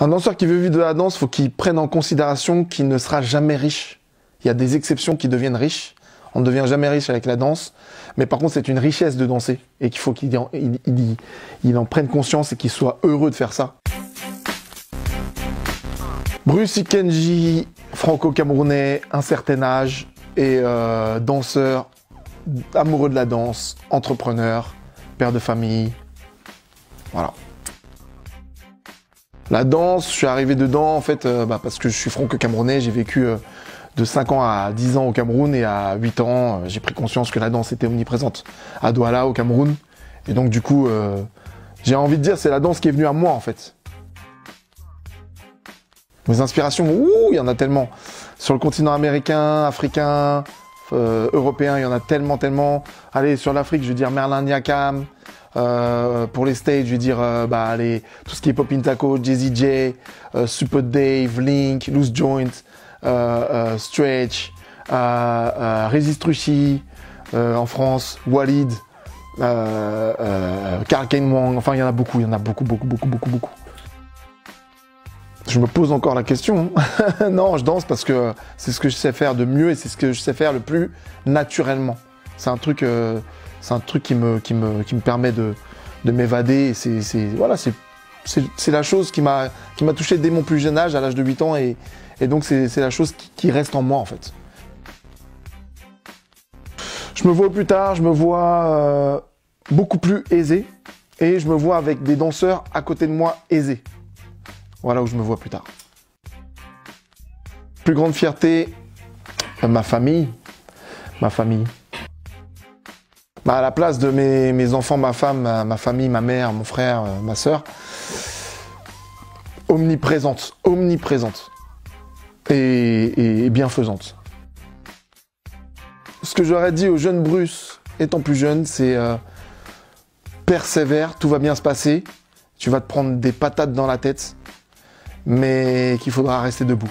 Un danseur qui veut vivre de la danse, faut qu'il prenne en considération qu'il ne sera jamais riche. Il y a des exceptions qui deviennent riches. On ne devient jamais riche avec la danse. Mais par contre, c'est une richesse de danser. Et qu'il faut qu'il en prenne conscience et qu'il soit heureux de faire ça. Bruce Ikenji, franco-camerounais, un certain âge, et danseur, amoureux de la danse, entrepreneur, père de famille. Voilà. La danse, je suis arrivé dedans en fait parce que je suis franco-camerounais, j'ai vécu de 5 ans à 10 ans au Cameroun et à 8 ans, j'ai pris conscience que la danse était omniprésente à Douala, au Cameroun. Et donc du coup, j'ai envie de dire, c'est la danse qui est venue à moi en fait. Mes inspirations, il y en a tellement. Sur le continent américain, africain, européen, il y en a tellement. Allez, sur l'Afrique, je veux dire Merlin Niakam. Pour les stages, je vais dire tout ce qui est Pop Taco, Jay-Z J, Super Dave, Link, Loose Joint, Stretch, Resist Rushi en France, Walid, Karl Kane Wang, enfin il y en a beaucoup. Je me pose encore la question. Non, je danse parce que c'est ce que je sais faire de mieux et c'est ce que je sais faire le plus naturellement. C'est un truc qui me permet de m'évader. C'est la chose qui m'a touché dès mon plus jeune âge, à l'âge de 8 ans, et donc c'est la chose qui reste en moi en fait. Je me vois plus tard, je me vois beaucoup plus aisé, et je me vois avec des danseurs à côté de moi aisés. Voilà où je me vois plus tard. Plus grande fierté, ma famille. À la place de mes enfants, ma femme, ma famille, ma mère, mon frère, ma sœur, omniprésente et bienfaisante. Ce que j'aurais dit au jeune Bruce, étant plus jeune, c'est persévère, tout va bien se passer, tu vas te prendre des patates dans la tête, mais qu'il faudra rester debout.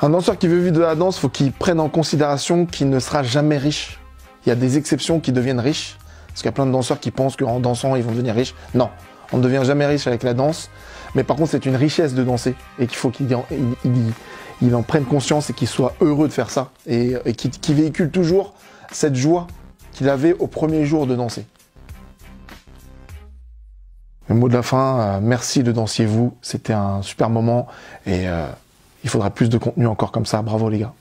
Un danseur qui veut vivre de la danse, faut qu'il prenne en considération qu'il ne sera jamais riche. Il y a des exceptions qui deviennent riches, parce qu'il y a plein de danseurs qui pensent qu'en dansant, ils vont devenir riches. Non, on ne devient jamais riche avec la danse, mais par contre, c'est une richesse de danser, et qu'il faut qu'il en prenne conscience et qu'il soit heureux de faire ça, et qu'il véhicule toujours cette joie qu'il avait au premier jour de danser. Le mot de la fin, merci de danser vous, c'était un super moment, et il faudra plus de contenu encore comme ça, bravo les gars.